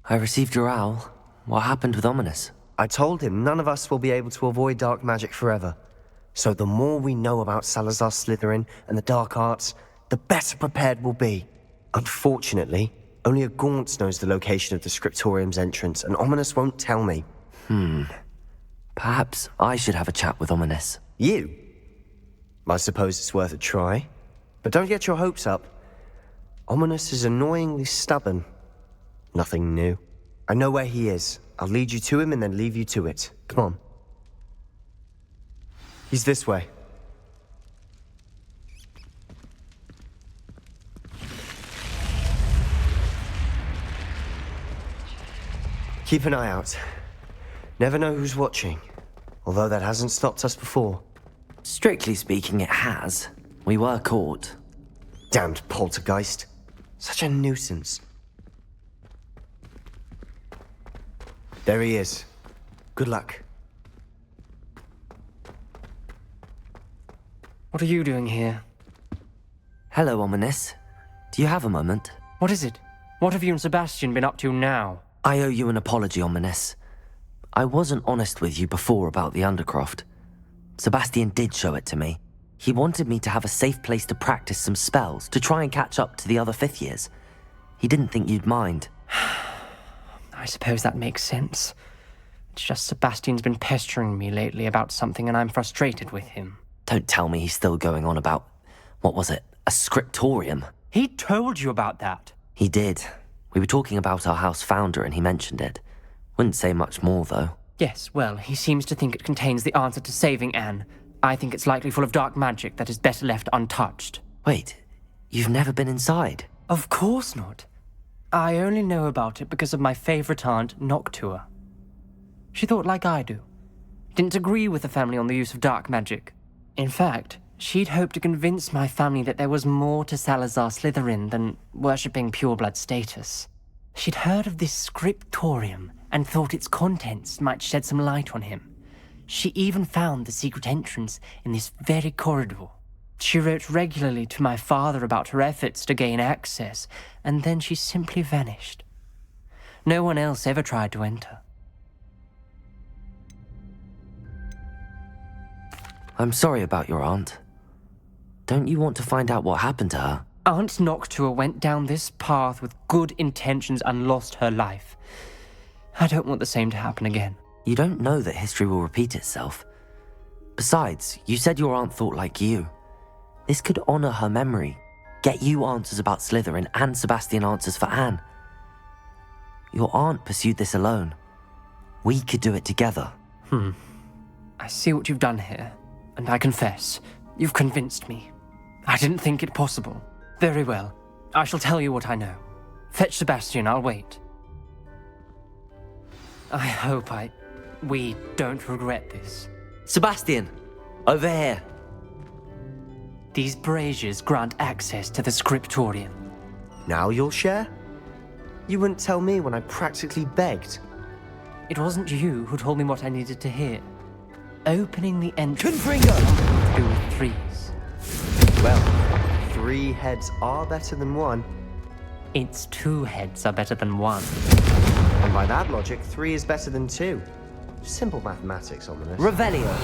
I received your owl. What happened with Ominous? I told him none of us will be able to avoid dark magic forever. So the more we know about Salazar Slytherin and the dark arts, the better prepared we'll be. Unfortunately, only a Gaunts knows the location of the Scriptorium's entrance, and Ominous won't tell me. Perhaps I should have a chat with Ominous. You? I suppose it's worth a try. But don't get your hopes up. Ominous is annoyingly stubborn. Nothing new. I know where he is. I'll lead you to him and then leave you to it. Come on. He's this way. Keep an eye out. Never know who's watching. Although that hasn't stopped us before. Strictly speaking, it has. We were caught. Damned poltergeist. Such a nuisance. There he is. Good luck. What are you doing here? Hello, Ominous. Do you have a moment? What is it? What have you and Sebastian been up to now? I owe you an apology, Ominous. I wasn't honest with you before about the Undercroft. Sebastian did show it to me. He wanted me to have a safe place to practice some spells, to try and catch up to the other fifth years. He didn't think you'd mind. I suppose that makes sense. It's just Sebastian's been pestering me lately about something and I'm frustrated with him. Don't tell me he's still going on about, what was it, a scriptorium? He told you about that. He did. We were talking about our house founder and he mentioned it. Wouldn't say much more, though. Yes, well, he seems to think it contains the answer to saving Anne. I think it's likely full of dark magic that is better left untouched. Wait, you've never been inside? Of course not. I only know about it because of my favorite aunt, Noctua. She thought like I do. Didn't agree with the family on the use of dark magic. In fact, she'd hoped to convince my family that there was more to Salazar Slytherin than worshipping pureblood status. She'd heard of this scriptorium and thought its contents might shed some light on him. She even found the secret entrance in this very corridor. She wrote regularly to my father about her efforts to gain access, and then she simply vanished. No one else ever tried to enter. I'm sorry about your aunt. Don't you want to find out what happened to her? Aunt Noctua went down this path with good intentions and lost her life. I don't want the same to happen again. You don't know that history will repeat itself. Besides, you said your aunt thought like you. This could honor her memory, get you answers about Slytherin and Sebastian answers for Anne. Your aunt pursued this alone. We could do it together. I see what you've done here, and I confess, you've convinced me. I didn't think it possible. Very well. I shall tell you what I know. Fetch Sebastian, I'll wait. I hope we don't regret this. Sebastian! Over here! These braziers grant access to the scriptorium. Now you'll share? You wouldn't tell me when I practically begged. It wasn't you who told me what I needed to hear. Opening the entrance Confringo! to do with threes. Well, 3 heads are better than 1. Its 2 heads are better than 1. And by that logic, 3 is better than 2. Simple mathematics, Ominous. Revelio!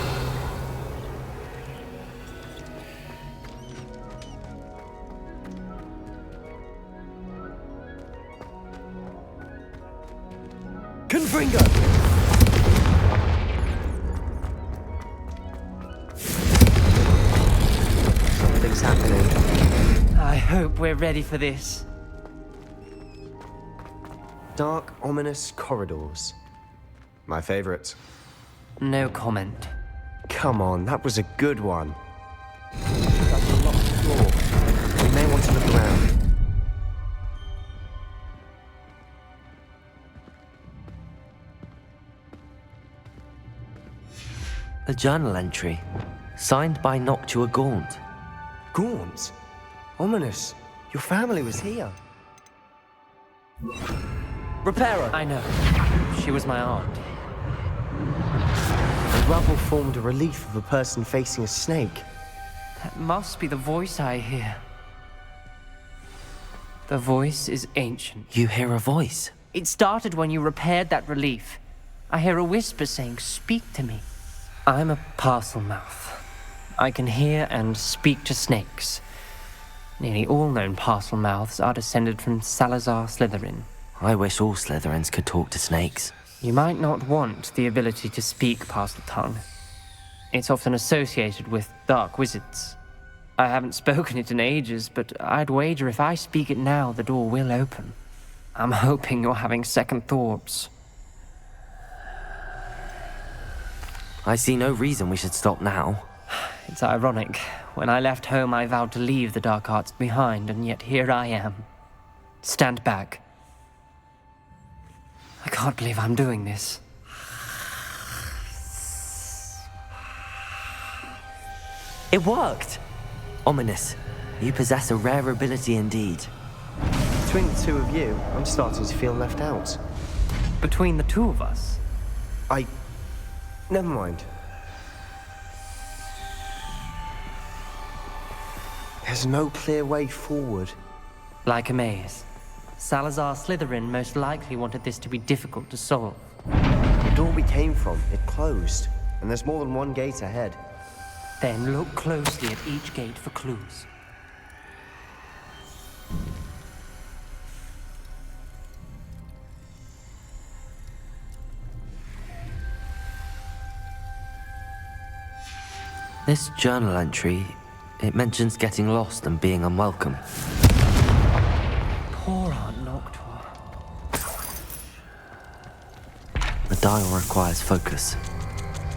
Confringo! Something's happening. I hope we're ready for this. Dark, ominous corridors. My favorite. No comment. Come on, that was a good one. That's a locked floor. We may want to look around. A journal entry, signed by Noctua Gaunt. Gaunt? Ominous. Your family was here. Reparo! I know. She was my aunt. The rubble formed a relief of a person facing a snake. That must be the voice I hear. The voice is ancient. You hear a voice? It started when you repaired that relief. I hear a whisper saying, "Speak to me." I'm a parcel mouth. I can hear and speak to snakes. Nearly all known parcel mouths are descended from Salazar Slytherin. I wish all Slytherins could talk to snakes. You might not want the ability to speak parcel tongue. It's often associated with dark wizards. I haven't spoken it in ages, but I'd wager if I speak it now, the door will open. I'm hoping you're having second thoughts. I see no reason we should stop now. It's ironic. When I left home, I vowed to leave the dark arts behind, and yet here I am. Stand back. I can't believe I'm doing this. It worked! Ominous. You possess a rare ability indeed. Between the two of you, I'm starting to feel left out. Between the two of us? Never mind. There's no clear way forward. Like a maze. Salazar Slytherin most likely wanted this to be difficult to solve. The door we came from, it closed. And there's more than one gate ahead. Then look closely at each gate for clues. This journal entry, it mentions getting lost and being unwelcome. Poor Aunt Noctua. The dial requires focus.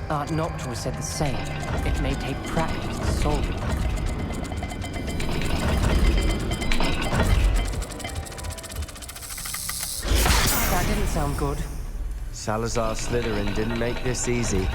Aunt Noctua said the same. It may take practice to solve it. That didn't sound good. Salazar Slytherin didn't make this easy.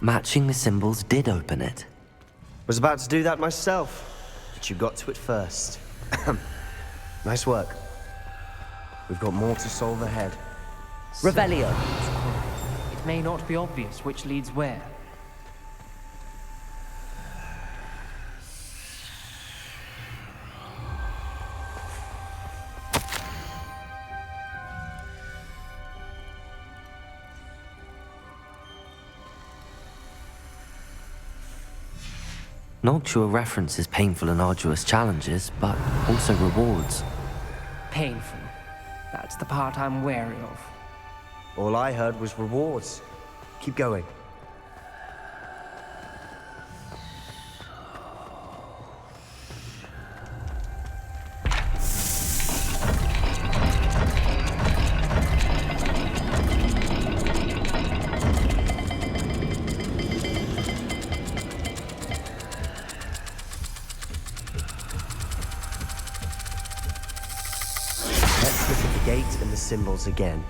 Matching the symbols did open it. Was about to do that myself, but you got to it first. Nice work. We've got more to solve ahead. Revelio! It may not be obvious which leads where. Noctua references painful and arduous challenges, but also rewards. Painful. That's the part I'm wary of. All I heard was rewards. Keep going. Let's look at the gate and the symbols again.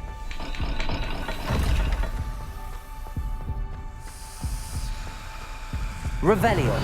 Revelio!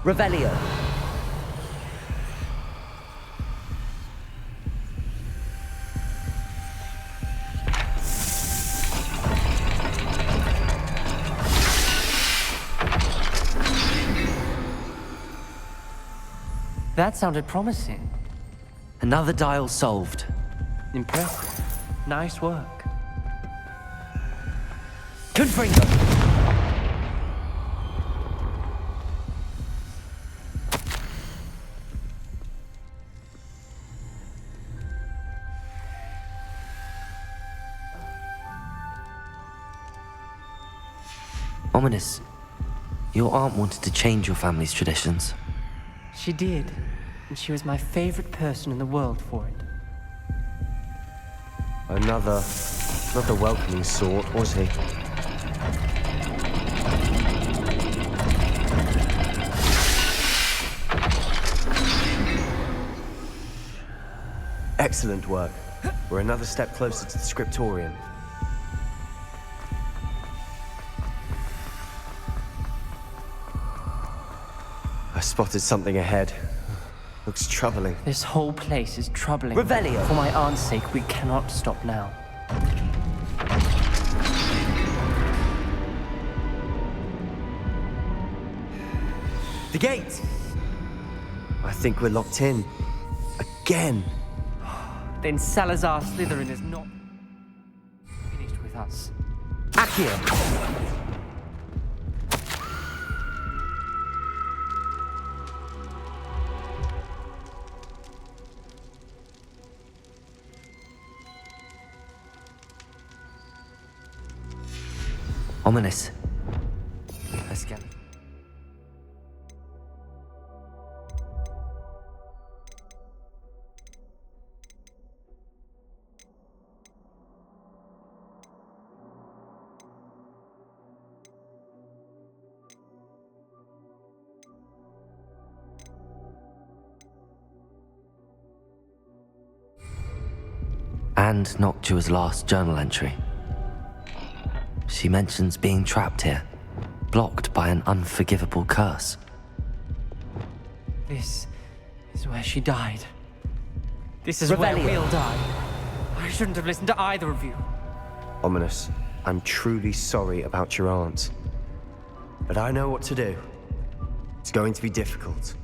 Revelio! That sounded promising. Another dial solved. Impressive. Nice work. Confringo! Ominous, your aunt wanted to change your family's traditions. She did, and she was my favorite person in the world for it. Another welcoming sort, was he? Excellent work. We're another step closer to the scriptorium. I spotted something ahead. Looks troubling. This whole place is troubling. Revelio! For my aunt's sake, we cannot stop now. The gate! I think we're locked in. Again! Then Salazar Slytherin is not finished with us. Accio! Ominous. Let's get... And Noctua's last journal entry. She mentions being trapped here, blocked by an unforgivable curse. This is where she died. This is where we'll die. I shouldn't have listened to either of you. Ominous, I'm truly sorry about your aunt. But I know what to do. It's going to be difficult.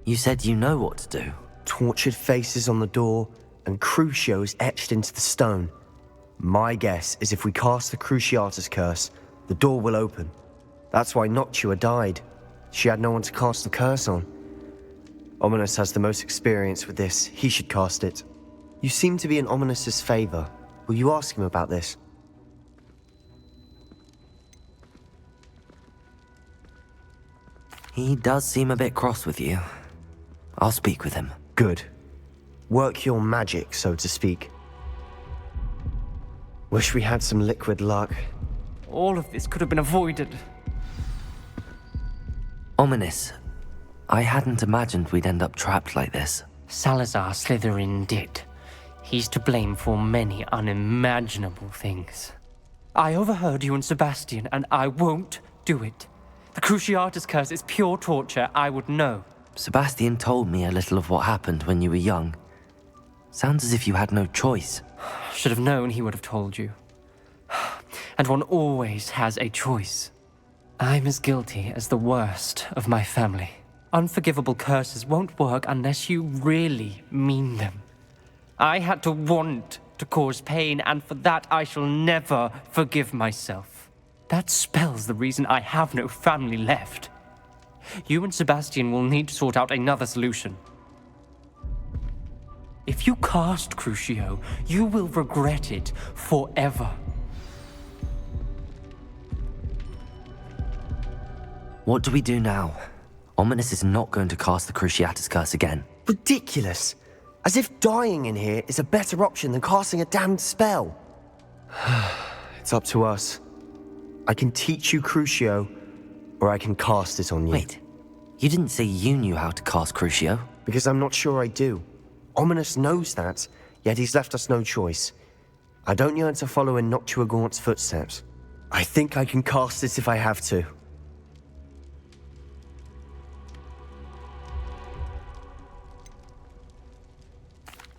You said you know what to do. Tortured faces on the door, and Crucios etched into the stone. My guess is if we cast the Cruciatus curse, the door will open. That's why Noctua died. She had no one to cast the curse on. Ominous has the most experience with this. He should cast it. You seem to be in Ominous's favor. Will you ask him about this? He does seem a bit cross with you. I'll speak with him. Good. Work your magic, so to speak. Wish we had some liquid luck. All of this could have been avoided. Ominous. I hadn't imagined we'd end up trapped like this. Salazar Slytherin did. He's to blame for many unimaginable things. I overheard you and Sebastian, and I won't do it. The Cruciatus curse is pure torture. I would know. Sebastian told me a little of what happened when you were young. Sounds as if you had no choice. Should have known he would have told you. And one always has a choice. I'm as guilty as the worst of my family. Unforgivable curses won't work unless you really mean them. I had to want to cause pain, and for that I shall never forgive myself. That spells the reason I have no family left. You and Sebastian will need to sort out another solution. If you cast Crucio, you will regret it forever. What do we do now? Ominous is not going to cast the Cruciatus curse again. Ridiculous! As if dying in here is a better option than casting a damned spell. It's up to us. I can teach you Crucio, or I can cast it on you. Wait, you didn't say you knew how to cast Crucio? Because I'm not sure I do. Ominous knows that, yet he's left us no choice. I don't yearn to follow in Noctua Gaunt's footsteps. I think I can cast it if I have to.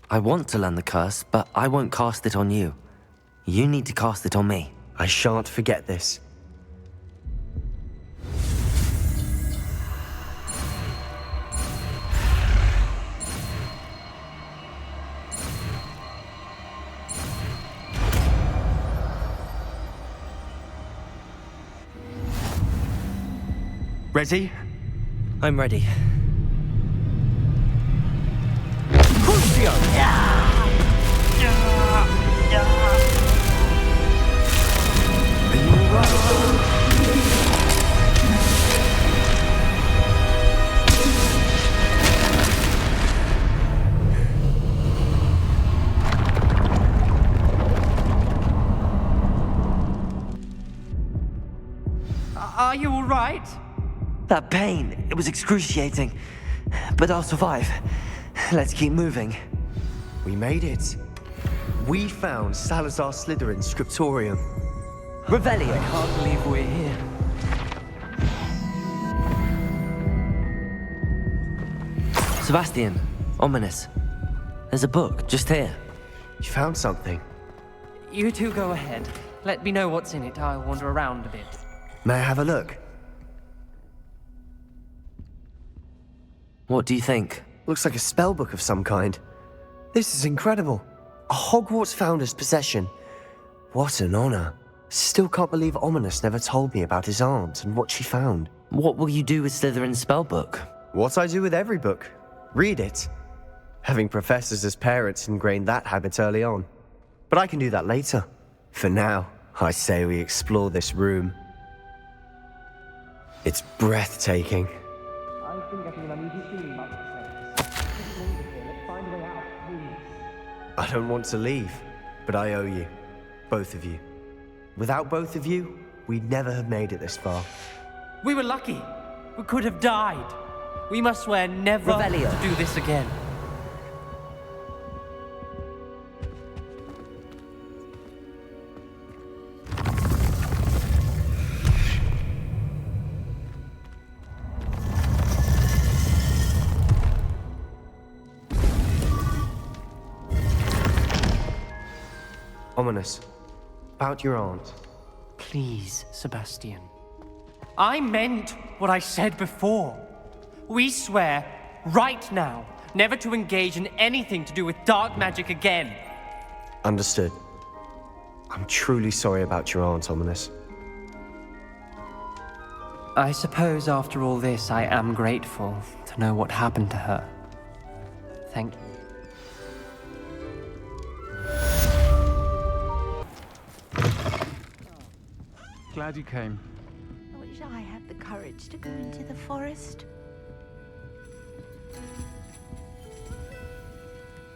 I want to learn the curse, but I won't cast it on you. You need to cast it on me. I shan't forget this. Ready? I'm ready. Crucio! Are you all right? That pain, it was excruciating. But I'll survive. Let's keep moving. We made it. We found Salazar Slytherin's scriptorium. Revelio! Can't believe we're here. Sebastian, ominous. There's a book just here. You found something. You two go ahead. Let me know what's in it. I'll wander around a bit. May I have a look? What do you think? Looks like a spell book of some kind. This is incredible. A Hogwarts founder's possession. What an honor. Still can't believe Ominous never told me about his aunt and what she found. What will you do with Slytherin's spellbook? What I do with every book. Read it. Having professors as parents ingrained that habit early on. But I can do that later. For now, I say we explore this room. It's breathtaking. I've been getting an uneasy feeling about this place. Just leave it here. Let's find a way out, please. I don't want to leave, but I owe you. Both of you. Without both of you, we'd never have made it this far. We were lucky. We could have died. We must swear never Revelio. to do this again. Ominous. About your aunt. Please, Sebastian. I meant what I said before. We swear, right now, never to engage in anything to do with dark magic again. Understood. I'm truly sorry about your aunt, Ominous. I suppose after all this, I am grateful to know what happened to her. Thank you. Glad you came. I wish I had the courage to go into the forest.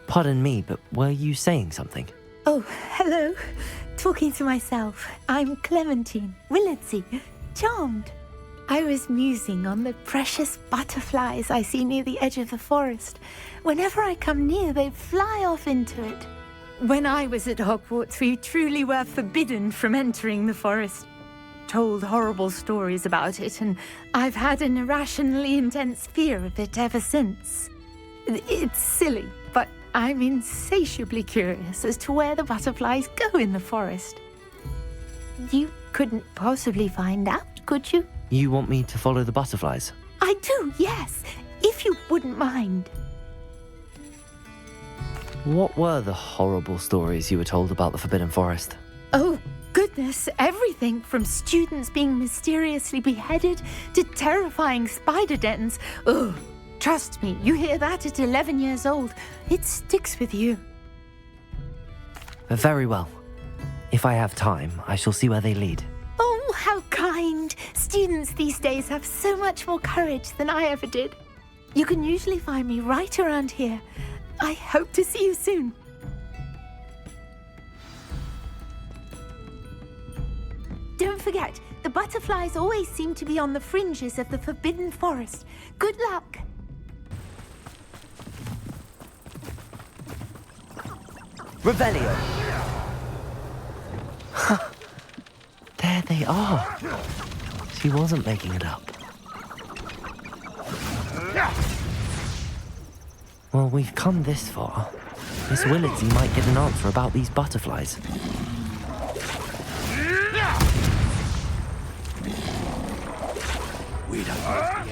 Pardon me, but were you saying something? Oh, hello. Talking to myself. I'm Clementine Willardsey. Charmed. I was musing on the precious butterflies I see near the edge of the forest. Whenever I come near, they fly off into it. When I was at Hogwarts, we truly were forbidden from entering the forest. Told horrible stories about it, and I've had an irrationally intense fear of it ever since. It's silly, but I'm insatiably curious as to where the butterflies go in the forest. You couldn't possibly find out, could you? You want me to follow the butterflies? I do, yes, if you wouldn't mind. What were the horrible stories you were told about the Forbidden Forest? Oh, goodness, everything from students being mysteriously beheaded to terrifying spider dens. Ugh, trust me, you hear that at 11 years old, it sticks with you. Very well. If I have time, I shall see where they lead. Oh, how kind. Students these days have so much more courage than I ever did. You can usually find me right around here. I hope to see you soon. Don't forget, the butterflies always seem to be on the fringes of the Forbidden Forest. Good luck. Revelio! There they are. She wasn't making it up. Well, we've come this far. Miss Willardsey might get an answer about these butterflies. We don't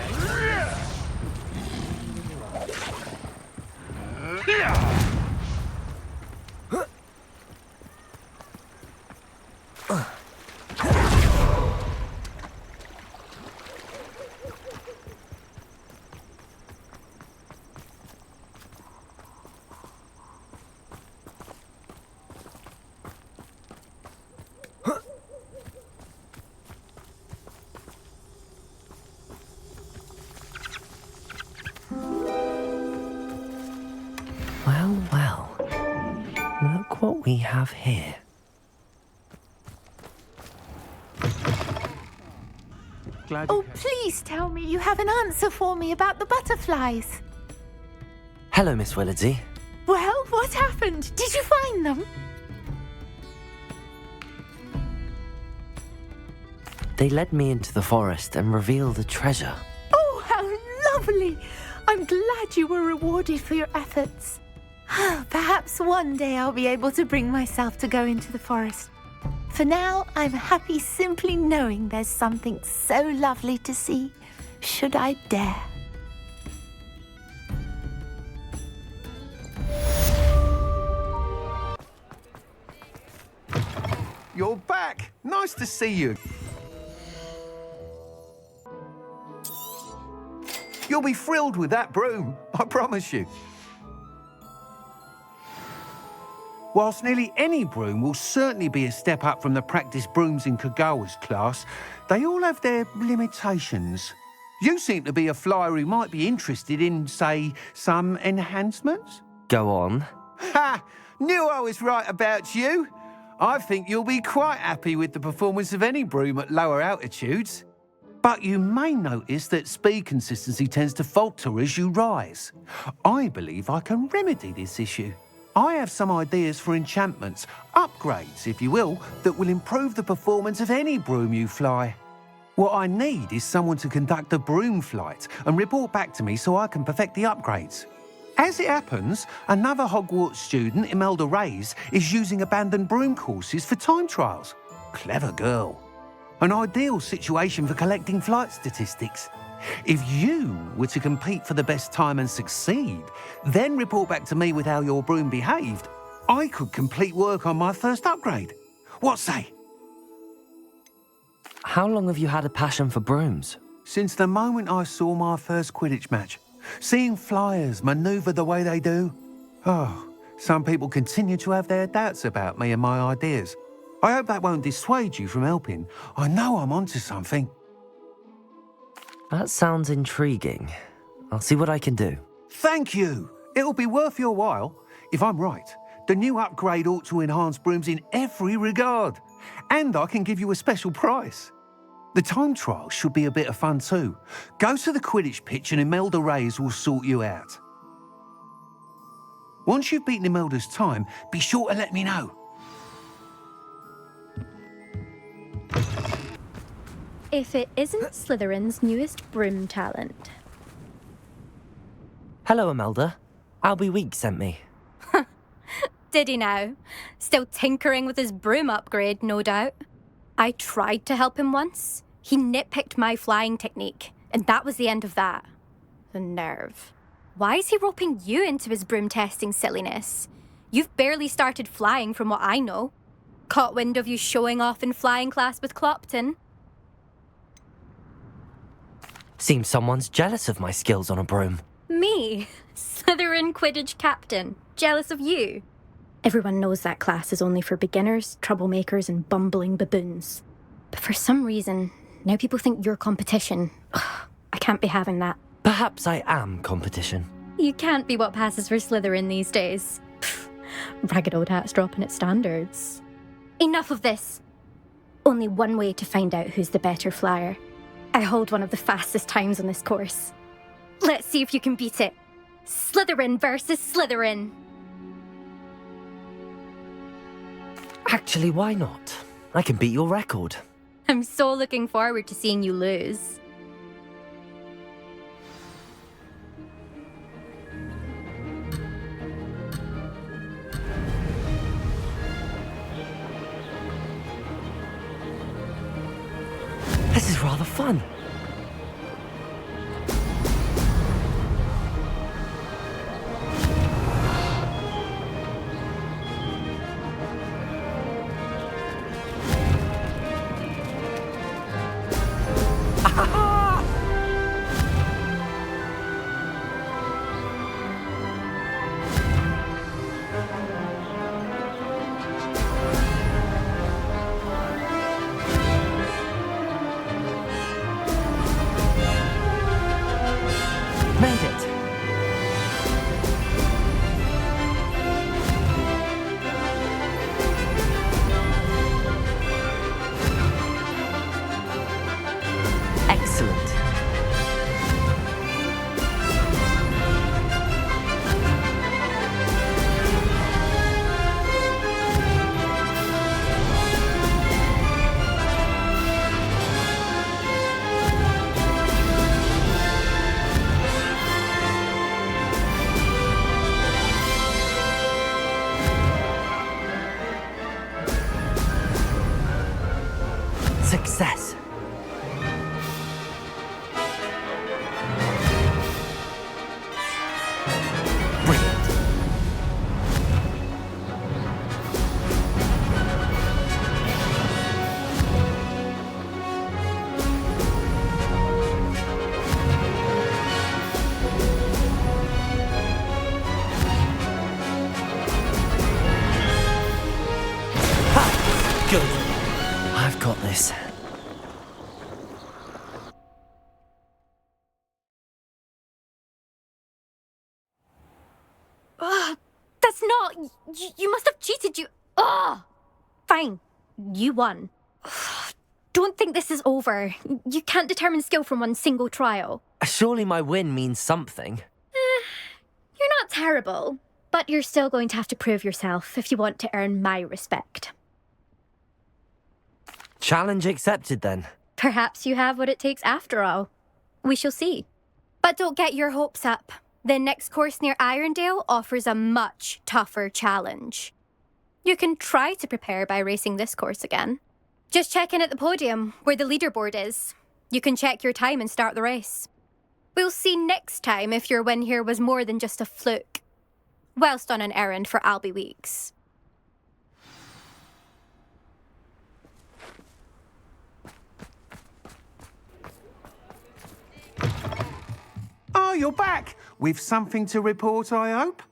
well. Look what we have here. Glad Oh, you came. please tell me you have an answer for me about the butterflies. Hello, Miss Willardsey. Well, what happened? Did you find them? They led me into the forest and revealed a treasure. Oh, how lovely! I'm glad you were rewarded for your efforts. Perhaps one day I'll be able to bring myself to go into the forest. For now, I'm happy simply knowing there's something so lovely to see, should I dare. You're back! Nice to see you. You'll be thrilled with that broom, I promise you. Whilst nearly any broom will certainly be a step up from the practice brooms in Kagawa's class, they all have their limitations. You seem to be a flyer who might be interested in, say, some enhancements? Go on. Ha! Knew I was right about you. I think you'll be quite happy with the performance of any broom at lower altitudes. But you may notice that speed consistency tends to falter as you rise. I believe I can remedy this issue. I have some ideas for enchantments, upgrades, if you will, that will improve the performance of any broom you fly. What I need is someone to conduct a broom flight and report back to me so I can perfect the upgrades. As it happens, another Hogwarts student, Imelda Reyes, is using abandoned broom courses for time trials. Clever girl. An ideal situation for collecting flight statistics. If you were to compete for the best time and succeed, then report back to me with how your broom behaved, I could complete work on my first upgrade. What say? How long have you had a passion for brooms? Since the moment I saw my first Quidditch match, seeing flyers manoeuvre the way they do. Oh, some people continue to have their doubts about me and my ideas. I hope that won't dissuade you from helping. I know I'm onto something. That sounds intriguing. I'll see what I can do. Thank you. It'll be worth your while. If I'm right, the new upgrade ought to enhance brooms in every regard. And I can give you a special price. The time trial should be a bit of fun too. Go to the Quidditch pitch and Imelda Reyes will sort you out. Once you've beaten Imelda's time, be sure to let me know. If it isn't Slytherin's newest broom talent. Hello, Imelda. Albie Week sent me. Did he now? Still tinkering with his broom upgrade, no doubt. I tried to help him once. He nitpicked my flying technique, and that was the end of that. The nerve. Why is he roping you into his broom testing silliness? You've barely started flying from what I know. Caught wind of you showing off in flying class with Clopton. Seems someone's jealous of my skills on a broom. Me? Slytherin Quidditch captain. Jealous of you? Everyone knows that class is only for beginners, troublemakers, and bumbling baboons. But for some reason, now people think you're competition. Ugh, I can't be having that. Perhaps I am competition. You can't be what passes for Slytherin these days. Pfft, ragged old hat's dropping its standards. Enough of this. Only one way to find out who's the better flyer. I hold one of the fastest times on this course. Let's see if you can beat it. Slytherin versus Slytherin. Actually, why not? I can beat your record. I'm so looking forward to seeing you lose. This is rather fun. Excellent. Success. Brilliant. Ha! Good. I've got this. That's not. You must have cheated. Ugh! Fine. You won. Don't think this is over. You can't determine skill from one single trial. Surely my win means something. You're not terrible, but you're still going to have to prove yourself if you want to earn my respect. Challenge accepted then. Perhaps you have what it takes after all. We shall see. But don't get your hopes up. The next course near Irondale offers a much tougher challenge. You can try to prepare by racing this course again. Just check in at the podium, where the leaderboard is. You can check your time and start the race. We'll see next time if your win here was more than just a fluke. Whilst on an errand for Albie Weeks. Oh, you're back. With something to report, I hope?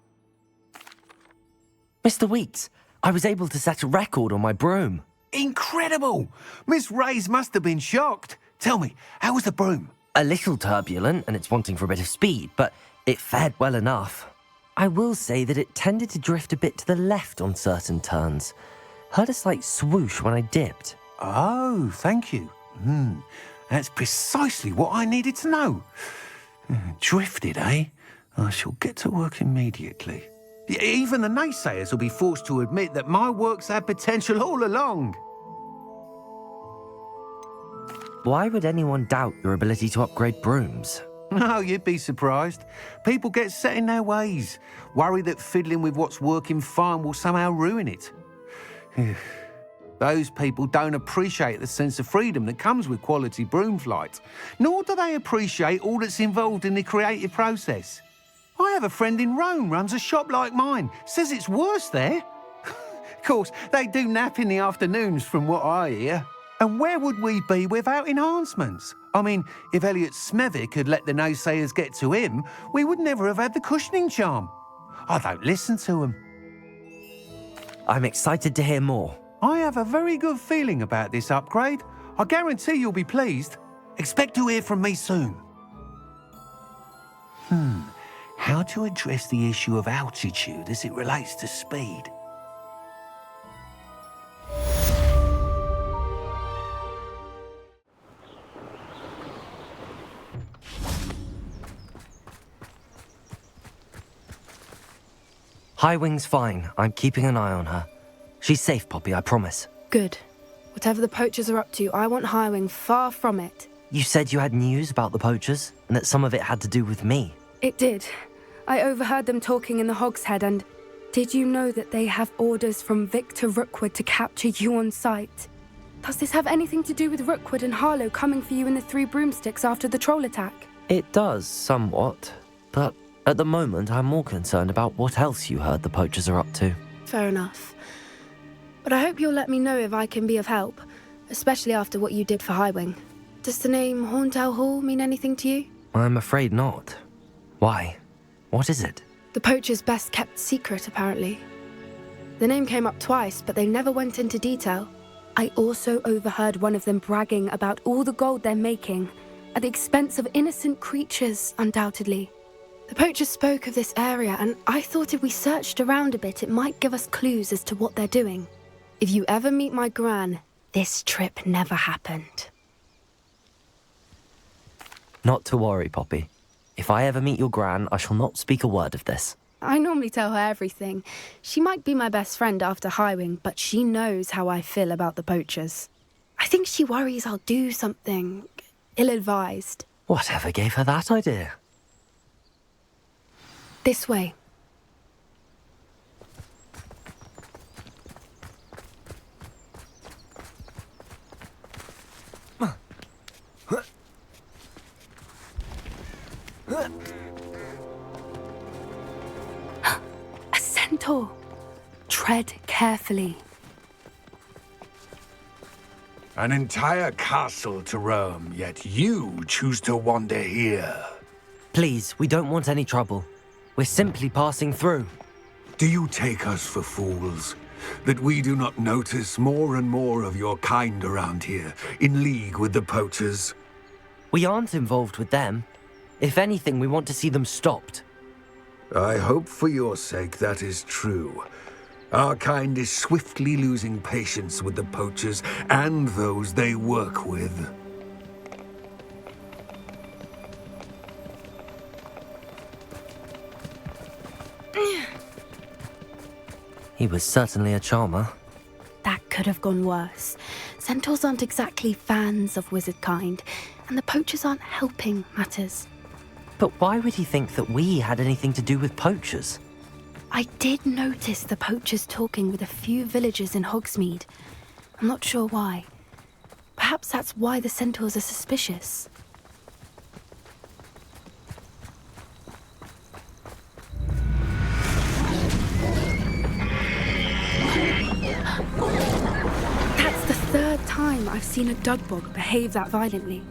Mr. Weeks, I was able to set a record on my broom. Incredible! Miss Reyes must have been shocked. Tell me, how was the broom? A little turbulent and it's wanting for a bit of speed, but it fared well enough. I will say that it tended to drift a bit to the left on certain turns. Heard a slight swoosh when I dipped. Oh, thank you. That's precisely what I needed to know. Drifted, eh? I shall get to work immediately. Even the naysayers will be forced to admit that my work's had potential all along. Why would anyone doubt your ability to upgrade brooms? Oh, you'd be surprised. People get set in their ways, worry that fiddling with what's working fine will somehow ruin it. Those people don't appreciate the sense of freedom that comes with quality broom flight, nor do they appreciate all that's involved in the creative process. I have a friend in Rome runs a shop like mine, says it's worse there. Of course, they do nap in the afternoons from what I hear. And where would we be without enhancements? I mean, if Elliot Smethwick had let the naysayers get to him, we would never have had the cushioning charm. I don't listen to them. I'm excited to hear more. I have a very good feeling about this upgrade. I guarantee you'll be pleased. Expect to hear from me soon. How to address the issue of altitude as it relates to speed? High Wing's fine. I'm keeping an eye on her. She's safe, Poppy, I promise. Good. Whatever the poachers are up to, I want Highwing far from it. You said you had news about the poachers, and that some of it had to do with me. It did. I overheard them talking in the Hogshead, and did you know that they have orders from Victor Rookwood to capture you on sight? Does this have anything to do with Rookwood and Harlow coming for you in the Three Broomsticks after the troll attack? It does, somewhat. But at the moment, I'm more concerned about what else you heard the poachers are up to. Fair enough. But I hope you'll let me know if I can be of help, especially after what you did for Highwing. Does the name Horntail Hall mean anything to you? I'm afraid not. Why? What is it? The poacher's best-kept secret, apparently. The name came up twice, but they never went into detail. I also overheard one of them bragging about all the gold they're making, at the expense of innocent creatures, undoubtedly. The poachers spoke of this area, and I thought if we searched around a bit, it might give us clues as to what they're doing. If you ever meet my gran, this trip never happened. Not to worry, Poppy. If I ever meet your gran, I shall not speak a word of this. I normally tell her everything. She might be my best friend after Highwing, but she knows how I feel about the poachers. I think she worries I'll do something ill-advised. Whatever gave her that idea? This way. A centaur. Tread carefully. An entire castle to roam, yet you choose to wander here. Please, we don't want any trouble. We're simply passing through. Do you take us for fools? That we do not notice more and more of your kind around here, in league with the poachers? We aren't involved with them. If anything, we want to see them stopped. I hope for your sake that is true. Our kind is swiftly losing patience with the poachers and those they work with. He was certainly a charmer. That could have gone worse. Centaurs aren't exactly fans of wizard kind, and the poachers aren't helping matters. But why would he think that we had anything to do with poachers? I did notice the poachers talking with a few villagers in Hogsmeade. I'm not sure why. Perhaps that's why the centaurs are suspicious. That's the third time I've seen a dugbog behave that violently.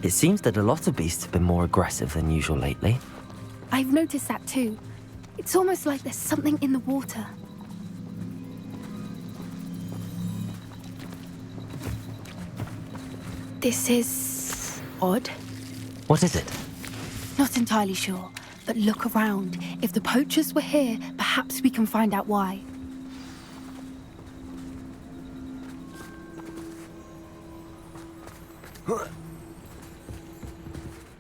It seems that a lot of beasts have been more aggressive than usual lately. I've noticed that too. It's almost like there's something in the water. This is odd. What is it? Not entirely sure, but look around. If the poachers were here, perhaps we can find out why.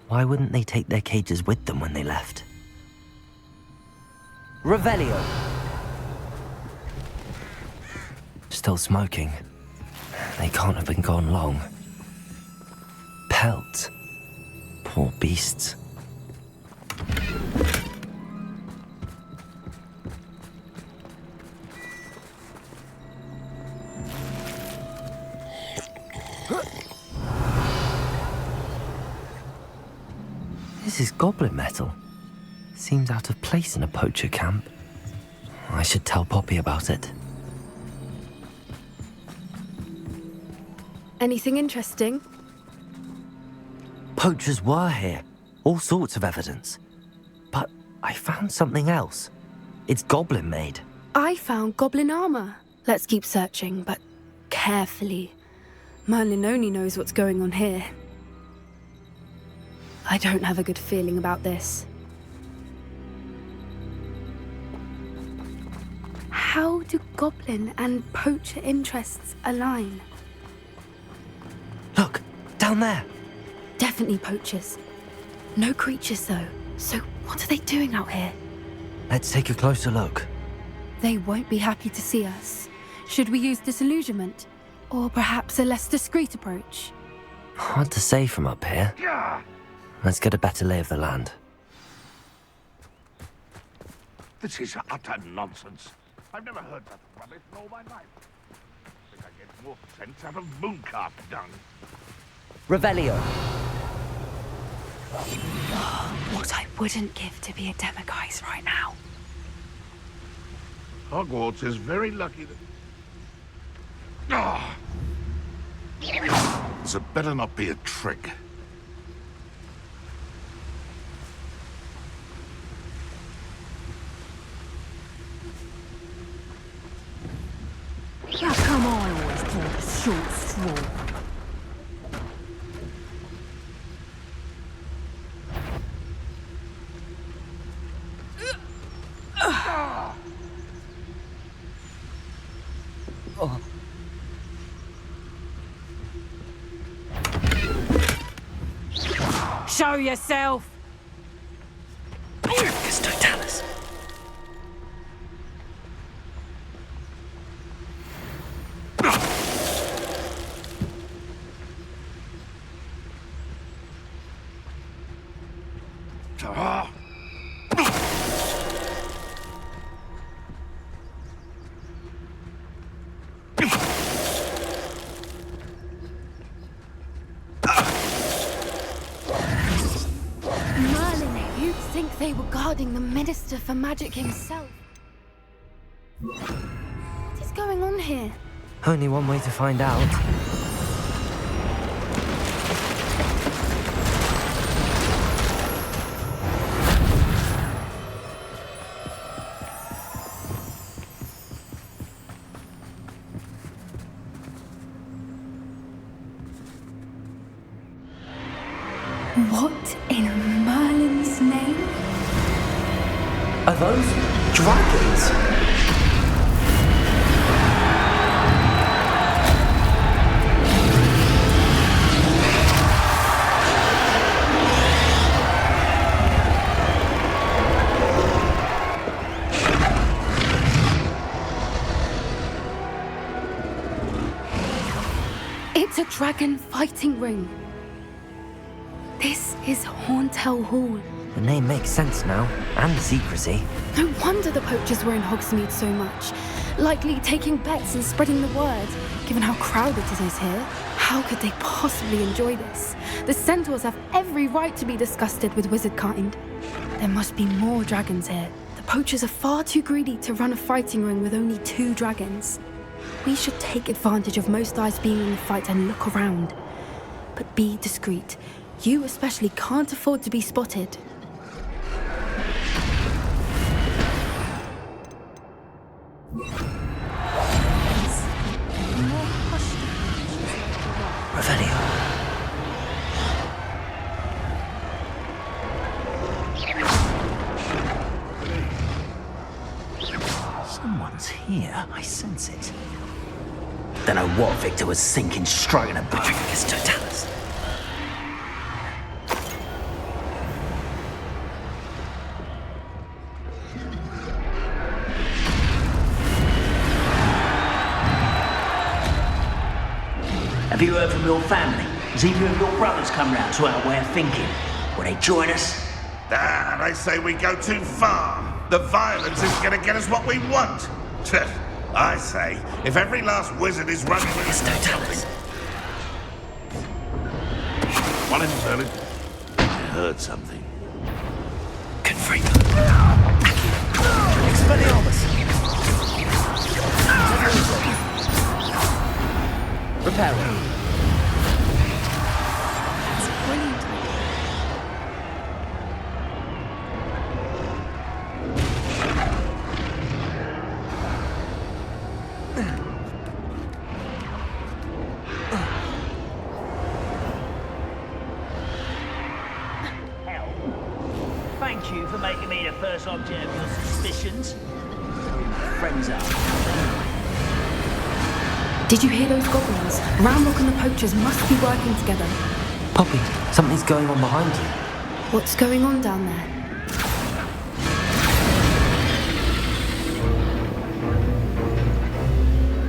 Why wouldn't they take their cages with them when they left? Revelio! Still smoking. They can't have been gone long. Pelt. Poor beasts. This is goblin metal. Seems out of place in a poacher camp. I should tell Poppy about it. Anything interesting? Poachers were here. All sorts of evidence. But I found something else. It's goblin made. I found goblin armor. Let's keep searching, but carefully. Merlin only knows what's going on here. I don't have a good feeling about this. How do goblin and poacher interests align? Look, down there. Definitely poachers. No creatures, though. So what are they doing out here? Let's take a closer look. They won't be happy to see us. Should we use disillusionment? Or perhaps a less discreet approach? Hard to say from up here. Let's get a better lay of the land. This is utter nonsense. I've never heard that rubbish in all my life. I think I get more sense out of mooncalf dung. Revelio. What I wouldn't give to be a Demiguise right now. Hogwarts is very lucky that... Ah! This had better not be a trick. How come I always draw the short straw? Show yourself! Amicus Totalis. Merlin, you'd think they were guarding the Minister for Magic himself. What is going on here? Only one way to find out. What in Merlin's name? Are those dragons? It's a dragon fighting ring. This is Hauntel Hall. The name makes sense now, and the secrecy. No wonder the poachers were in Hogsmeade so much. Likely taking bets and spreading the word, given how crowded it is here. How could they possibly enjoy this? The centaurs have every right to be disgusted with wizard kind. There must be more dragons here. The poachers are far too greedy to run a fighting ring with only 2 dragons. We should take advantage of most eyes being in the fight and look around. But be discreet. You especially can't afford to be spotted. Revelio. Someone's here. I sense it. Don't know what Victor was thinking, striking a boat. Amicus Totalis. Have you heard from your family? Has either of your brothers come round to our way of thinking? Will they join us? Ah, they say we go too far. The violence is gonna get us what we want. I say, if every last wizard is running with Amicus Totalis. One in Merlin. I heard something. Confringo. Expelliarmus! Reparo. Thank you for making me the first object of your suspicions. Friends are. Did you hear those goblins? Ramrock and the poachers must be working together. Poppy, something's going on behind you. What's going on down there?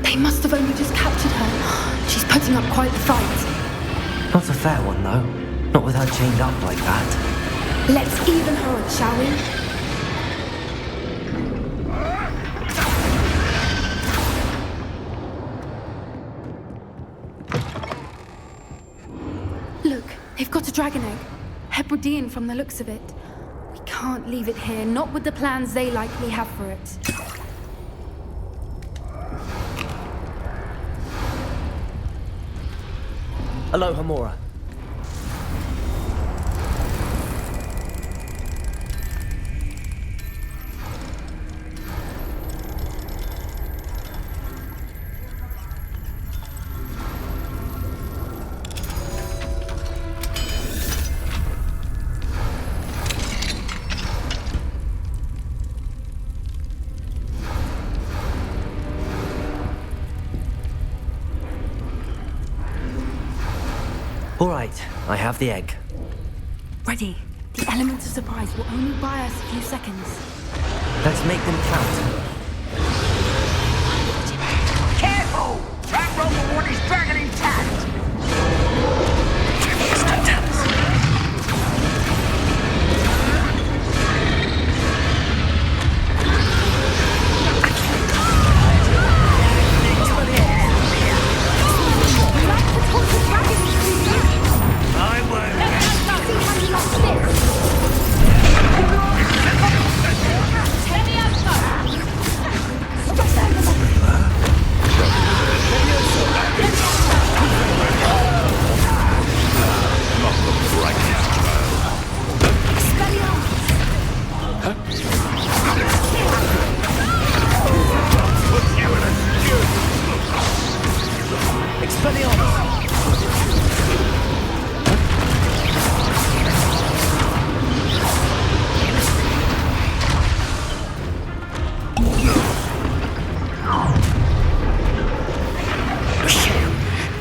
They must have only just captured her. She's putting up quite the fight. Not a fair one, though. Not with her chained up like that. Let's even her up, shall we? Look, they've got a dragon egg. Hebridean from the looks of it. We can't leave it here, not with the plans they likely have for it. Aloha, Mora. All right, I have the egg. Ready. The element of surprise will only buy us a few seconds. Let's make them count. Careful! That rope one is dragging intact!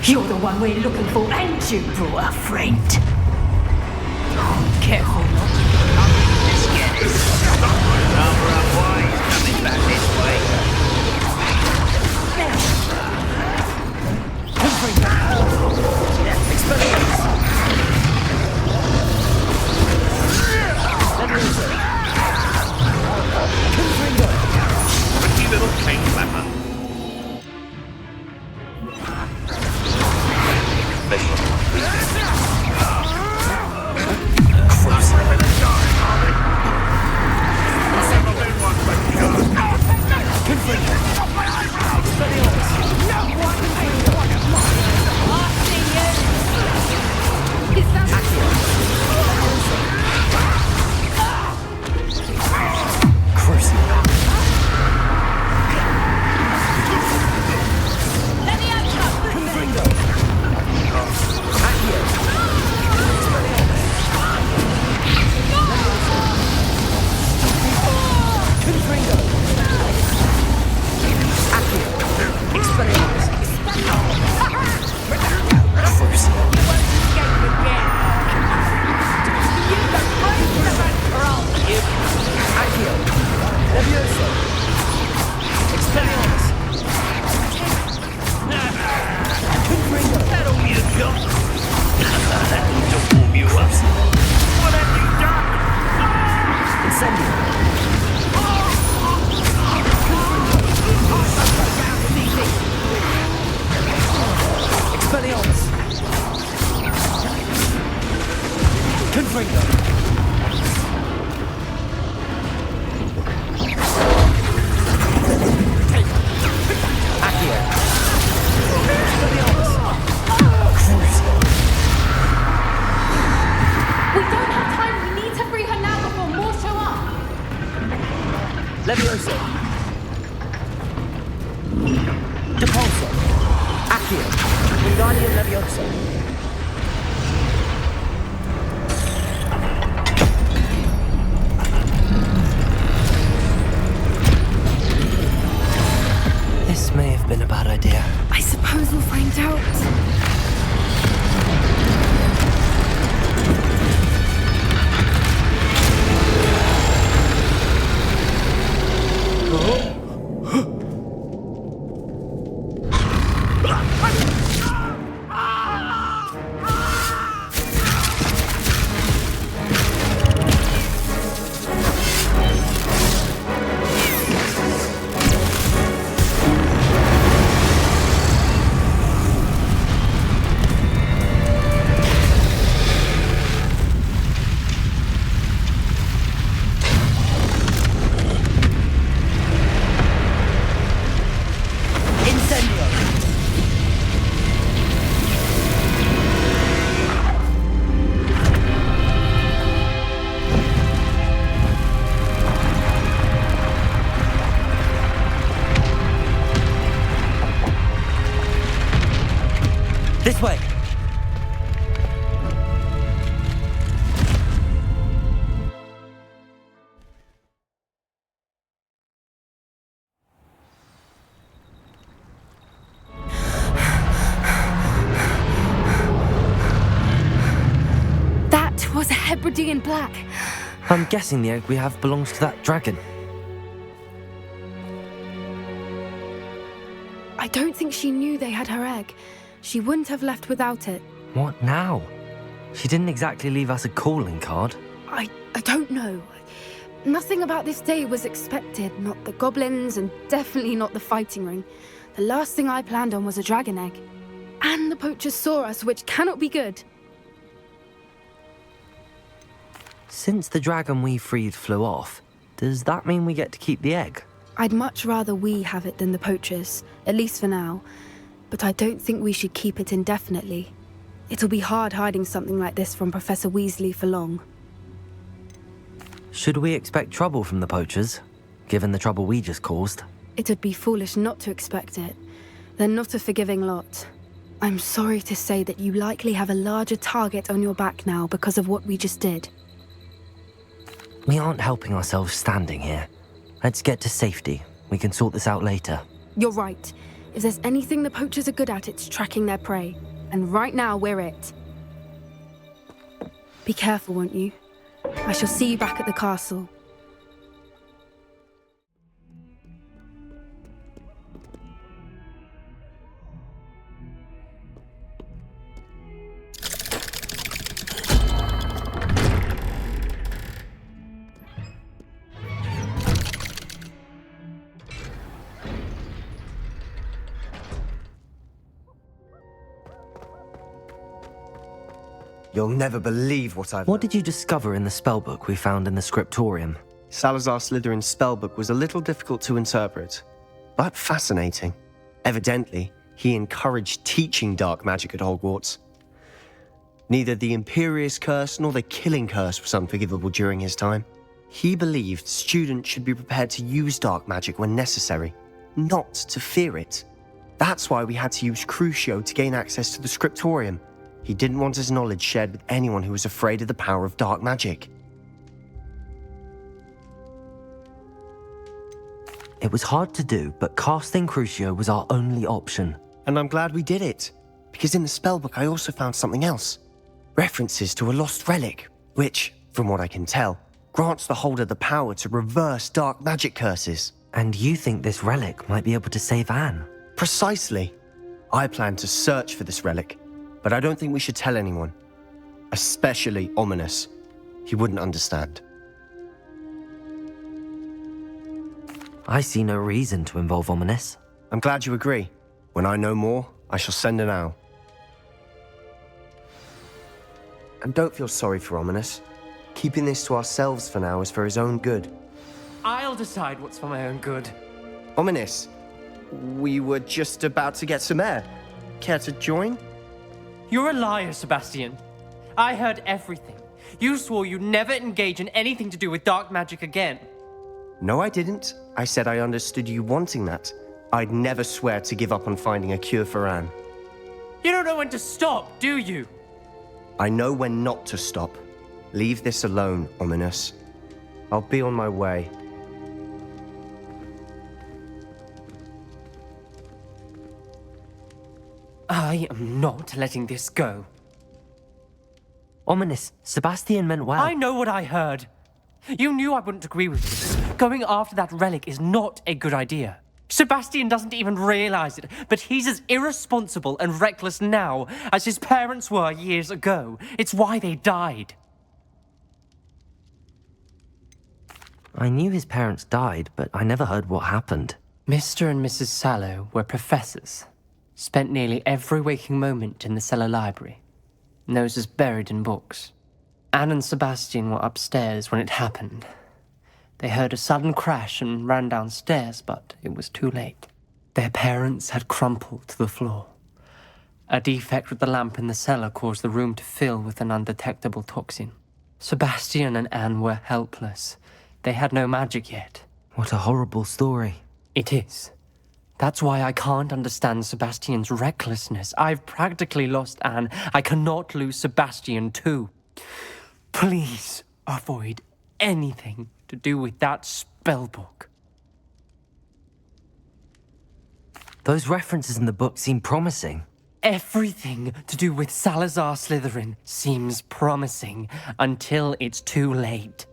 You're the one we're looking for, and you brought a friend. Careful not to Let's get it. Number up wise, coming back this way. Pretty little king flapper. This may have been a bad idea. I suppose we'll find out. This way! was a Hebridean black. I'm guessing the egg we have belongs to that dragon. I don't think she knew they had her egg. She wouldn't have left without it. What now? She didn't exactly leave us a calling card. I don't know. Nothing about this day was expected. Not the goblins, and definitely not the fighting ring. The last thing I planned on was a dragon egg. And the poachers saw us, which cannot be good. Since the dragon we freed flew off, does that mean we get to keep the egg? I'd much rather we have it than the poachers, at least for now. But I don't think we should keep it indefinitely. It'll be hard hiding something like this from Professor Weasley for long. Should we expect trouble from the poachers, given the trouble we just caused? It would be foolish not to expect it. They're not a forgiving lot. I'm sorry to say that you likely have a larger target on your back now because of what we just did. We aren't helping ourselves standing here. Let's get to safety. We can sort this out later. You're right. If there's anything the poachers are good at, it's tracking their prey. And right now, we're it. Be careful, won't you? I shall see you back at the castle. You'll never believe what I've What did you discover in the spellbook we found in the scriptorium? Salazar Slytherin's spellbook was a little difficult to interpret, but fascinating. Evidently, he encouraged teaching dark magic at Hogwarts. Neither the Imperious Curse nor the Killing Curse was unforgivable during his time. He believed students should be prepared to use dark magic when necessary, not to fear it. That's why we had to use Crucio to gain access to the scriptorium. He didn't want his knowledge shared with anyone who was afraid of the power of dark magic. It was hard to do, but casting Crucio was our only option. And I'm glad we did it, because in the spellbook I also found something else. References to a lost relic, which, from what I can tell, grants the holder the power to reverse dark magic curses. And you think this relic might be able to save Anne? Precisely. I plan to search for this relic, but I don't think we should tell anyone. Especially Ominous. He wouldn't understand. I see no reason to involve Ominous. I'm glad you agree. When I know more, I shall send an owl. And don't feel sorry for Ominous. Keeping this to ourselves for now is for his own good. I'll decide what's for my own good. Ominous, we were just about to get some air. Care to join? You're a liar, Sebastian. I heard everything. You swore you'd never engage in anything to do with dark magic again. No, I didn't. I said I understood you wanting that. I'd never swear to give up on finding a cure for Anne. You don't know when to stop, do you? I know when not to stop. Leave this alone, Ominous. I'll be on my way. I am not letting this go. Ominous, Sebastian meant well. I know what I heard. You knew I wouldn't agree with you. Going after that relic is not a good idea. Sebastian doesn't even realize it, but he's as irresponsible and reckless now as his parents were years ago. It's why they died. I knew his parents died, but I never heard what happened. Mr. and Mrs. Sallow were professors. Spent nearly every waking moment in the cellar library. Noses buried in books. Anne and Sebastian were upstairs when it happened. They heard a sudden crash and ran downstairs, but it was too late. Their parents had crumpled to the floor. A defect with the lamp in the cellar caused the room to fill with an undetectable toxin. Sebastian and Anne were helpless. They had no magic yet. What a horrible story. It is. That's why I can't understand Sebastian's recklessness. I've practically lost Anne. I cannot lose Sebastian too. Please avoid anything to do with that spellbook. Those references in the book seem promising. Everything to do with Salazar Slytherin seems promising until it's too late.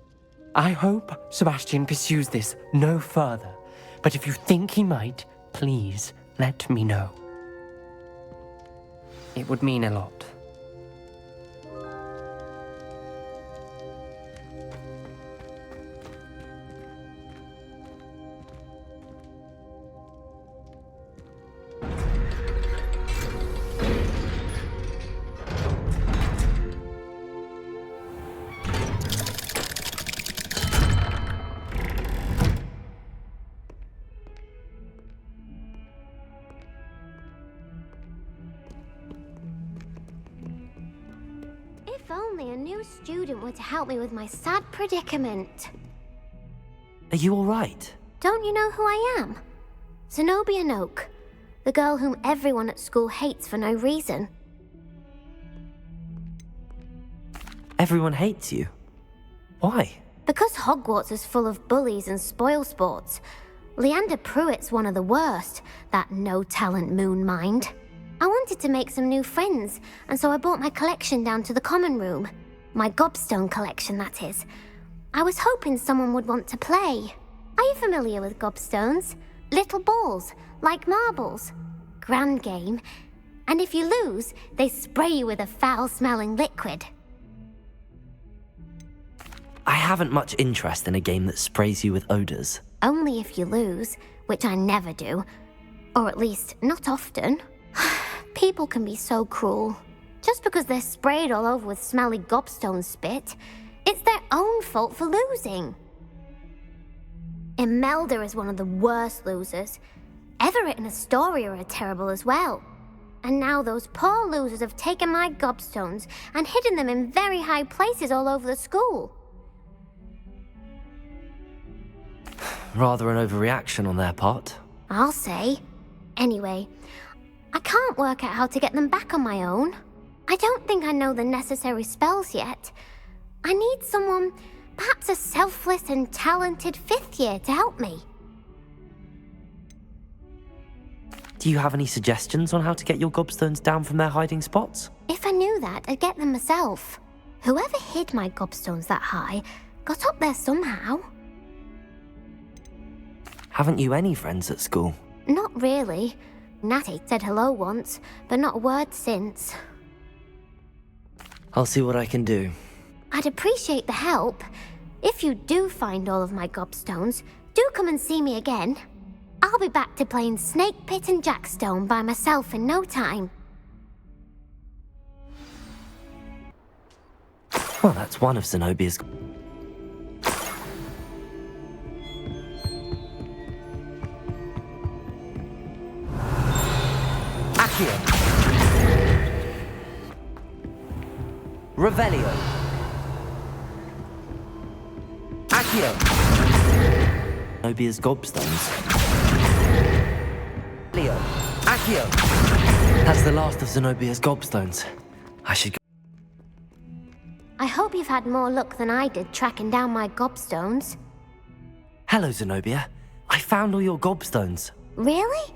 I hope Sebastian pursues this no further, but if you think he might, please let me know. It would mean a lot. If only a new student were to help me with my sad predicament. Are you all right? Don't you know who I am? Zenobia Noak, the girl whom everyone at school hates for no reason. Everyone hates you. Why? Because Hogwarts is full of bullies and spoilsports. Leander Pruitt's one of the worst, that no-talent moon mind. I wanted to make some new friends, and so I brought my collection down to the common room. My gobstone collection, that is. I was hoping someone would want to play. Are you familiar with gobstones? Little balls, like marbles. Grand game. And if you lose, they spray you with a foul-smelling liquid. I haven't much interest in a game that sprays you with odors. Only if you lose, which I never do. Or at least, not often. People can be so cruel. Just because they're sprayed all over with smelly gobstone spit, it's their own fault for losing. Imelda is one of the worst losers. Everett and Astoria are terrible as well. And now those poor losers have taken my gobstones and hidden them in very high places all over the school. Rather an overreaction on their part. I'll say. Anyway, I can't work out how to get them back on my own. I don't think I know the necessary spells yet. I need someone, perhaps a selfless and talented fifth year to help me. Do you have any suggestions on how to get your gobstones down from their hiding spots? If I knew that, I'd get them myself. Whoever hid my gobstones that high got up there somehow. Haven't you any friends at school? Not really. Natty said hello once, but not a word since. I'll see what I can do. I'd appreciate the help. If you do find all of my gobstones, do come and see me again. I'll be back to playing Snake Pit and Jackstone by myself in no time. Well, that's one of Zenobia's... Accio. Revelio. Accio. Zenobia's gobstones. Leo. Accio. That's the last of Zenobia's gobstones. I should go. I hope you've had more luck than I did tracking down my gobstones. Hello, Zenobia. I found all your gobstones. Really?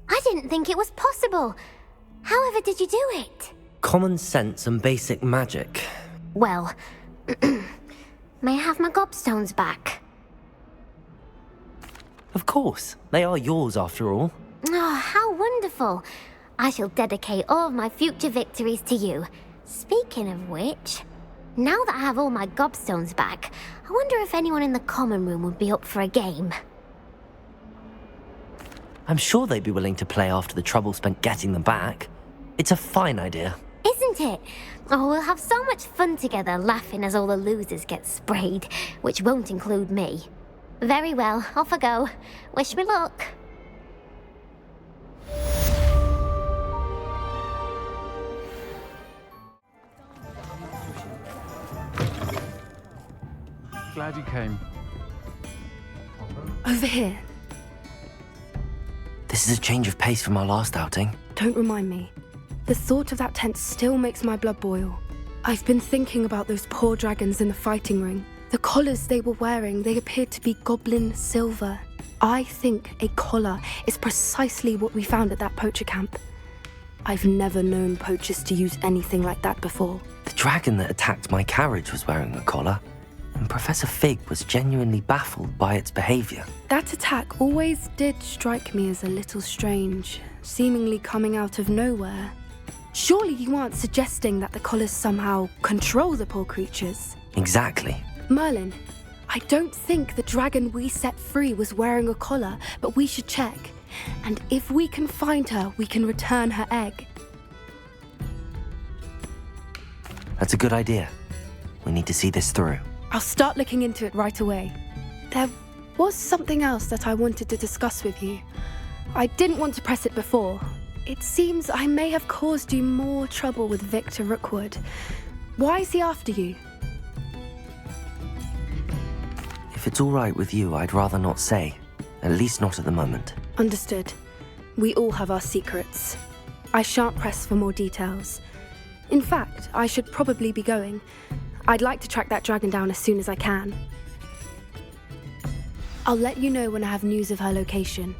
I didn't think it was possible. However did you do it? Common sense and basic magic. Well, may I have my gobstones back? Of course. They are yours after all. Oh, how wonderful. I shall dedicate all of my future victories to you. Speaking of which, now that I have all my gobstones back, I wonder if anyone in the common room would be up for a game. I'm sure they'd be willing to play after the trouble spent getting them back. It's a fine idea. Isn't it? Oh, we'll have so much fun together laughing as all the losers get sprayed, which won't include me. Very well, off I go. Wish me luck. Glad you came. Over here. This is a change of pace from our last outing. Don't remind me. The thought of that tent still makes my blood boil. I've been thinking about those poor dragons in the fighting ring. The collars they were wearing, they appeared to be goblin silver. I think a collar is precisely what we found at that poacher camp. I've never known poachers to use anything like that before. The dragon that attacked my carriage was wearing a collar, and Professor Fig was genuinely baffled by its behavior. That attack always did strike me as a little strange, seemingly coming out of nowhere. Surely you aren't suggesting that the collars somehow control the poor creatures? Exactly. Merlin, I don't think the dragon we set free was wearing a collar, but we should check. And if we can find her, we can return her egg. That's a good idea. We need to see this through. I'll start looking into it right away. There was something else that I wanted to discuss with you. I didn't want to press it before. It seems I may have caused you more trouble with Victor Rookwood. Why is he after you? If it's all right with you, I'd rather not say. At least not at the moment. Understood. We all have our secrets. I shan't press for more details. In fact, I should probably be going. I'd like to track that dragon down as soon as I can. I'll let you know when I have news of her location.